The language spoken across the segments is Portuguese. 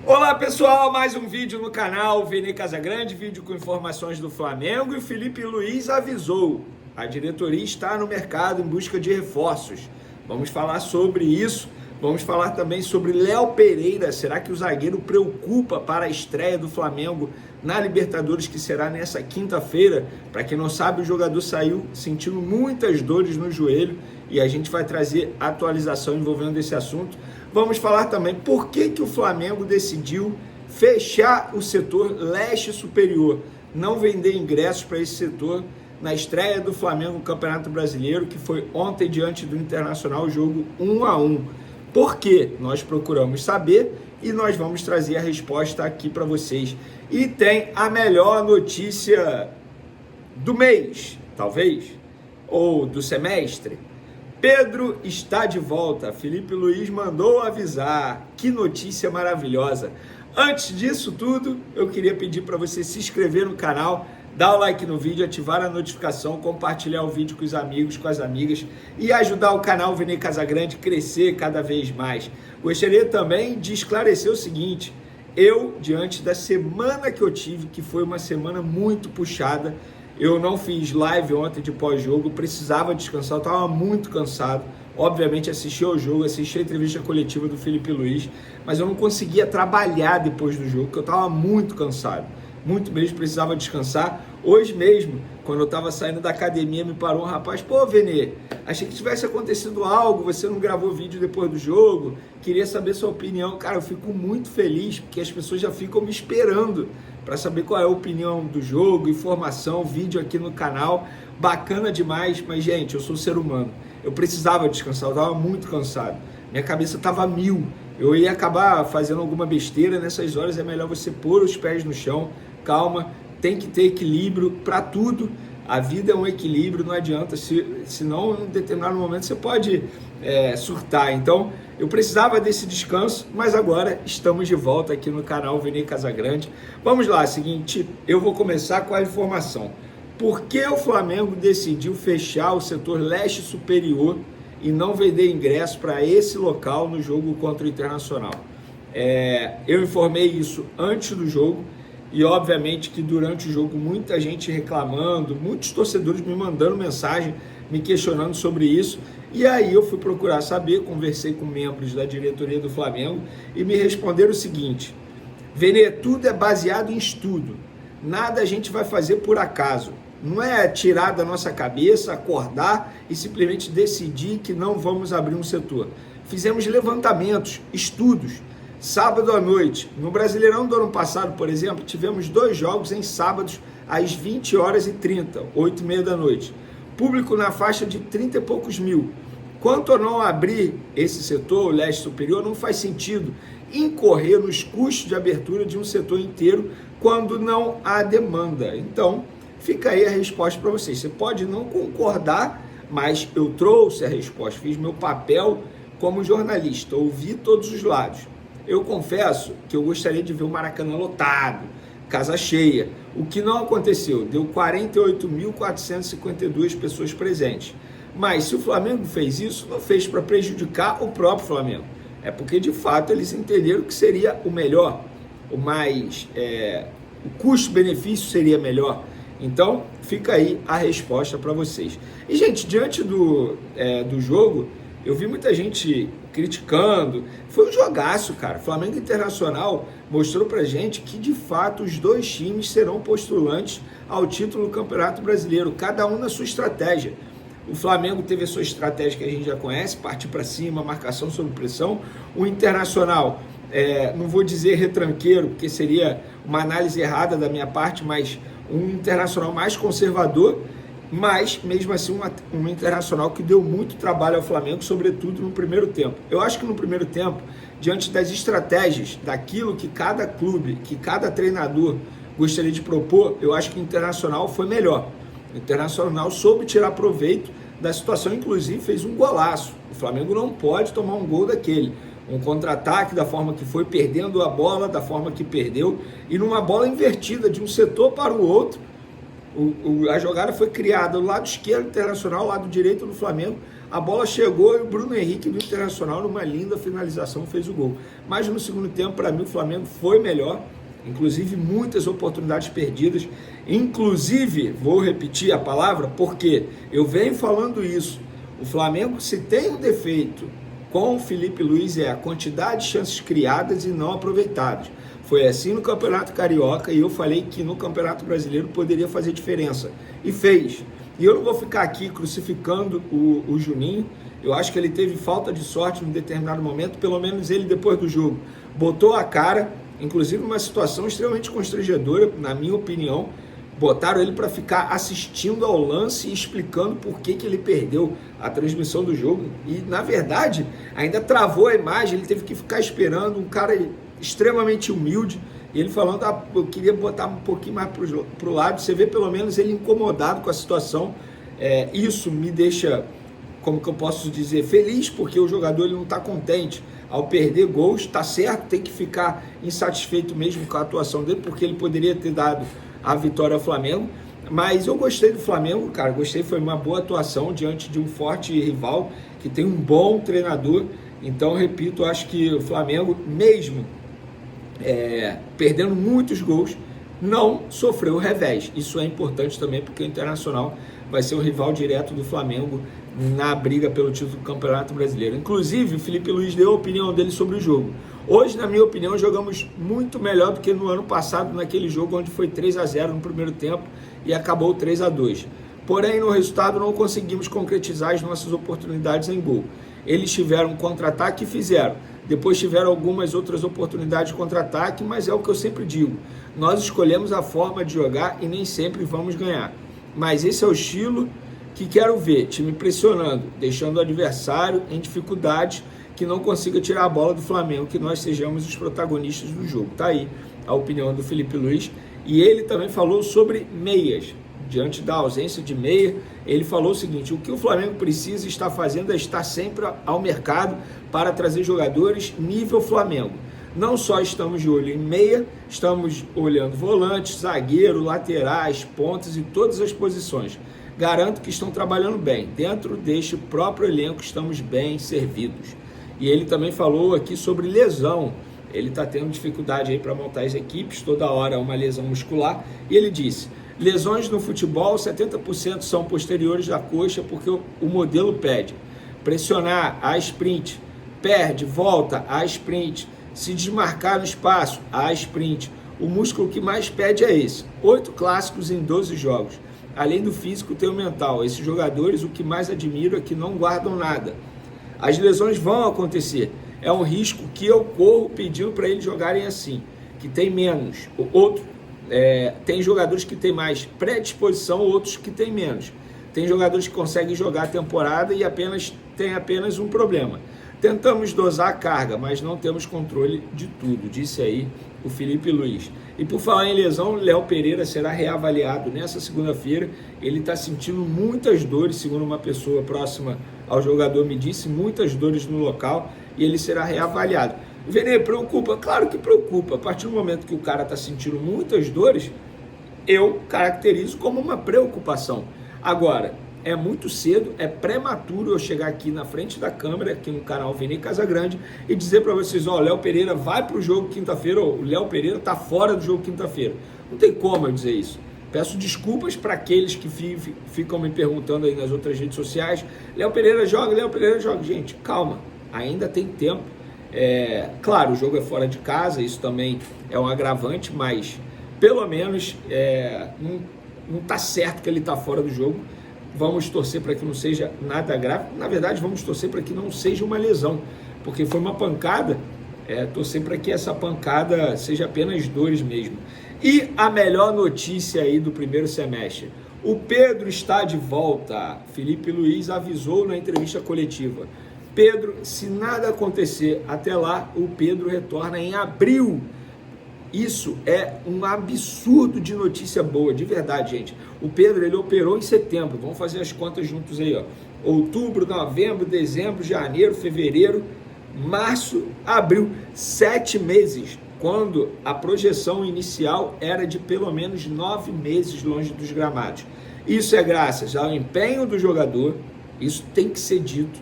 Olá pessoal, mais um vídeo no canal Vene Casagrande, vídeo com informações do Flamengo, e o Felipe Luiz avisou, a diretoria está no mercado em busca de reforços. Vamos falar sobre isso, vamos falar também sobre Léo Pereira. Será que o zagueiro preocupa para a estreia do Flamengo na Libertadores, que será nessa quinta-feira? Para quem não sabe, o jogador saiu sentindo muitas dores no joelho e a gente vai trazer atualização envolvendo esse assunto. Vamos falar também por que o Flamengo decidiu fechar o setor leste superior, não vender ingressos para esse setor na estreia do Flamengo no Campeonato Brasileiro, que foi ontem diante do Internacional, jogo 1-1. Por quê? Nós procuramos saber e nós vamos trazer a resposta aqui para vocês. E tem a melhor notícia do mês, talvez, ou do semestre. Pedro está de volta, Felipe Luiz mandou avisar, que notícia maravilhosa. Antes disso tudo, eu queria pedir para você se inscrever no canal, dar o like no vídeo, ativar a notificação, compartilhar o vídeo com os amigos, com as amigas e ajudar o canal Vene Casagrande a crescer cada vez mais. Gostaria também de esclarecer o seguinte, eu, diante da semana que eu tive, que foi uma semana muito puxada, eu não fiz live ontem de pós-jogo, precisava descansar, eu estava muito cansado. Obviamente assisti ao jogo, assisti a entrevista coletiva do Felipe Luiz, mas eu não conseguia trabalhar depois do jogo, porque eu estava muito cansado. Muito mesmo, precisava descansar. Hoje mesmo, quando eu estava saindo da academia, me parou um rapaz, pô, Vene, achei que tivesse acontecido algo, você não gravou vídeo depois do jogo, queria saber sua opinião. Cara, eu fico muito feliz, porque as pessoas já ficam me esperando para saber qual é a opinião do jogo, informação, vídeo aqui no canal, bacana demais, mas gente, eu sou ser humano, eu precisava descansar, eu estava muito cansado, minha cabeça estava mil, eu ia acabar fazendo alguma besteira. Nessas horas é melhor você pôr os pés no chão, calma, tem que ter equilíbrio para tudo, a vida é um equilíbrio, não adianta, senão em um determinado momento você pode surtar. Então eu precisava desse descanso, mas agora estamos de volta aqui no canal Vene Casagrande. Vamos lá, seguinte, eu vou começar com a informação. Por que o Flamengo decidiu fechar o setor leste superior e não vender ingresso para esse local no jogo contra o Internacional? Eu informei isso antes do jogo e obviamente que durante o jogo muita gente reclamando, muitos torcedores me mandando mensagem, me questionando sobre isso, e aí eu fui procurar saber, conversei com membros da diretoria do Flamengo e me responderam o seguinte: Vene, tudo é baseado em estudo, nada a gente vai fazer por acaso, não é tirar da nossa cabeça, acordar e simplesmente decidir que não vamos abrir um setor. Fizemos levantamentos, estudos. Sábado à noite, no Brasileirão do ano passado, por exemplo, tivemos 2 jogos em sábados às 20h30, 8h30 da noite. Público na faixa de 30 e poucos mil. Quanto a não abrir esse setor, o leste superior, não faz sentido incorrer nos custos de abertura de um setor inteiro quando não há demanda. Então, fica aí a resposta para vocês. Você pode não concordar, mas eu trouxe a resposta, fiz meu papel como jornalista, ouvi todos os lados. Eu confesso que eu gostaria de ver o Maracanã lotado, casa cheia. O que não aconteceu, deu 48.452 pessoas presentes. Mas se o Flamengo fez isso, não fez para prejudicar o próprio Flamengo. É porque, de fato, eles entenderam que seria o melhor, o custo-benefício seria melhor. Então, fica aí a resposta para vocês. E, gente, diante do jogo, eu vi muita gente criticando. Foi um jogaço, cara. Flamengo Internacional mostrou pra gente que, de fato, os dois times serão postulantes ao título do Campeonato Brasileiro, cada um na sua estratégia. O Flamengo teve a sua estratégia que a gente já conhece, partir para cima, marcação sob pressão. O Internacional, não vou dizer retranqueiro, porque seria uma análise errada da minha parte, mas um Internacional mais conservador, mas mesmo assim um Internacional que deu muito trabalho ao Flamengo, sobretudo no primeiro tempo. Eu acho que no primeiro tempo, diante das estratégias, daquilo que cada clube, que cada treinador gostaria de propor, eu acho que o Internacional foi melhor. O Internacional soube tirar proveito da situação, inclusive fez um golaço. O Flamengo não pode tomar um gol daquele. Um contra-ataque da forma que foi, perdendo a bola da forma que perdeu, e numa bola invertida de um setor para o outro. A jogada foi criada do lado esquerdo do Internacional, lado direito do Flamengo. A bola chegou e o Bruno Henrique do Internacional, numa linda finalização, fez o gol. Mas no segundo tempo, para mim, o Flamengo foi melhor. Inclusive, muitas oportunidades perdidas. Inclusive, vou repetir a palavra, porque eu venho falando isso. O Flamengo, se tem um defeito com o Felipe Luiz, é a quantidade de chances criadas e não aproveitadas. Foi assim no Campeonato Carioca e eu falei que no Campeonato Brasileiro poderia fazer diferença. E fez. E eu não vou ficar aqui crucificando o Juninho. Eu acho que ele teve falta de sorte em determinado momento, pelo menos ele depois do jogo botou a cara, inclusive numa situação extremamente constrangedora, na minha opinião. Botaram ele para ficar assistindo ao lance e explicando por que ele perdeu a transmissão do jogo. E, na verdade, ainda travou a imagem, ele teve que ficar esperando, um cara extremamente humilde. E ele falando, eu queria botar um pouquinho mais para o lado. Você vê pelo menos ele incomodado com a situação. Isso me deixa, como que eu posso dizer, feliz, porque o jogador ele não está contente ao perder gols. Está certo, tem que ficar insatisfeito mesmo com a atuação dele, porque ele poderia ter dado a vitória ao Flamengo. Mas eu gostei do Flamengo, cara, gostei, foi uma boa atuação diante de um forte rival, que tem um bom treinador. Então, repito, acho que o Flamengo, mesmo perdendo muitos gols, não sofreu revés. Isso é importante também, porque o Internacional vai ser um rival direto do Flamengo na briga pelo título do Campeonato Brasileiro. Inclusive, o Felipe Luiz deu a opinião dele sobre o jogo. Hoje, na minha opinião, jogamos muito melhor do que no ano passado, naquele jogo onde foi 3-0 no primeiro tempo e acabou 3-2. Porém, no resultado, não conseguimos concretizar as nossas oportunidades em gol. Eles tiveram um contra-ataque e fizeram. Depois tiveram algumas outras oportunidades de contra-ataque, mas é o que eu sempre digo. Nós escolhemos a forma de jogar e nem sempre vamos ganhar. Mas esse é o estilo que quero ver, time pressionando, deixando o adversário em dificuldades, que não consiga tirar a bola do Flamengo, que nós sejamos os protagonistas do jogo. Tá aí a opinião do Felipe Luiz. E ele também falou sobre meias. Diante da ausência de meia, ele falou o seguinte: o que o Flamengo precisa estar fazendo é estar sempre ao mercado para trazer jogadores nível Flamengo. Não só estamos de olho em meia, estamos olhando volantes, zagueiro, laterais, pontas e todas as posições. Garanto que estão trabalhando bem. Dentro deste próprio elenco estamos bem servidos. E ele também falou aqui sobre lesão. Ele está tendo dificuldade aí para montar as equipes, toda hora uma lesão muscular. E ele disse: lesões no futebol, 70% são posteriores da coxa, porque o modelo pede. Pressionar, a sprint. Perde, volta, a sprint. Se desmarcar no espaço, a sprint. O músculo que mais pede é esse. 8 clássicos em 12 jogos. Além do físico, tem o mental. Esses jogadores, o que mais admiro é que não guardam nada. As lesões vão acontecer. É um risco que eu corro pedindo para eles jogarem assim, que tem menos. Tem jogadores que têm mais predisposição, outros que têm menos. Tem jogadores que conseguem jogar a temporada e tem apenas um problema. Tentamos dosar a carga, mas não temos controle de tudo, disse aí o Felipe Luiz. E por falar em lesão, Léo Pereira será reavaliado nessa segunda-feira. Ele está sentindo muitas dores, segundo uma pessoa próxima ao jogador me disse, muitas dores no local, e ele será reavaliado. Vene, preocupa? Claro que preocupa. A partir do momento que o cara está sentindo muitas dores, eu caracterizo como uma preocupação. Agora, é muito cedo, é prematuro eu chegar aqui na frente da câmera, aqui no canal Vene Casagrande, e dizer para vocês, ó, Léo Pereira vai para o jogo quinta-feira, ou o Léo Pereira está fora do jogo quinta-feira. Não tem como eu dizer isso. Peço desculpas para aqueles que ficam me perguntando aí nas outras redes sociais, Léo Pereira joga, Léo Pereira joga. Gente, calma, ainda tem tempo. Claro, o jogo é fora de casa, isso também é um agravante, mas pelo menos não está certo que ele está fora do jogo. Vamos torcer para que não seja nada grave. Na verdade, vamos torcer para que não seja uma lesão, porque foi uma pancada. Torcer para que essa pancada seja apenas dores mesmo. E a melhor notícia aí do primeiro semestre: o Pedro está de volta. Felipe Luiz avisou na entrevista coletiva. Pedro, se nada acontecer até lá, o Pedro retorna em abril. Isso é um absurdo de notícia boa, de verdade, gente. O Pedro, ele operou em setembro. Vamos fazer as contas juntos aí, ó. Outubro, novembro, dezembro, janeiro, fevereiro, março, abril. 7 meses, quando a projeção inicial era de pelo menos 9 meses longe dos gramados. Isso é graças ao empenho do jogador, Isso tem que ser dito.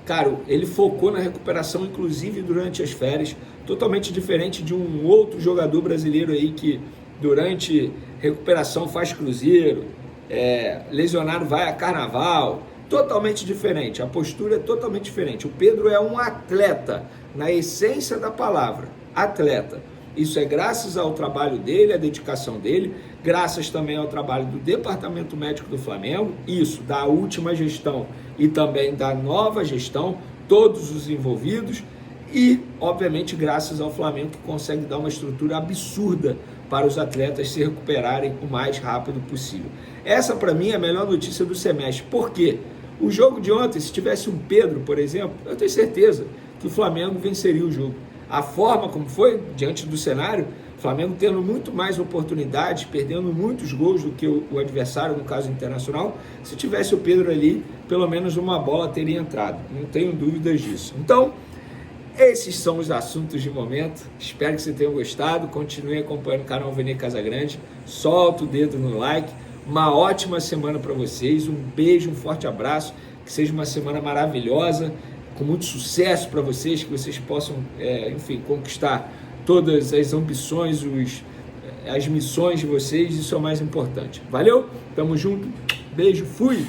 Cara, ele focou na recuperação, inclusive durante as férias, totalmente diferente de um outro jogador brasileiro aí que durante recuperação faz cruzeiro, lesionado vai a carnaval, totalmente diferente, a postura é totalmente diferente. O Pedro é um atleta, na essência da palavra, atleta. Isso é graças ao trabalho dele, à dedicação dele, graças também ao trabalho do Departamento Médico do Flamengo, isso, da última gestão e também da nova gestão, todos os envolvidos, e, obviamente, graças ao Flamengo que consegue dar uma estrutura absurda para os atletas se recuperarem o mais rápido possível. Essa, para mim, é a melhor notícia do semestre. Por quê? O jogo de ontem, se tivesse um Pedro, por exemplo, eu tenho certeza que o Flamengo venceria o jogo. A forma como foi, diante do cenário, o Flamengo tendo muito mais oportunidades, perdendo muitos gols do que o adversário, no caso internacional, se tivesse o Pedro ali, pelo menos uma bola teria entrado. Não tenho dúvidas disso. Então, esses são os assuntos de momento. Espero que você tenha gostado. Continue acompanhando o canal Vene Casagrande. Solta o dedo no like. Uma ótima semana para vocês. Um beijo, um forte abraço. Que seja uma semana maravilhosa, com muito sucesso para vocês, que vocês possam, enfim, conquistar todas as ambições, as missões de vocês. Isso é o mais importante. Valeu? Tamo junto. Beijo. Fui!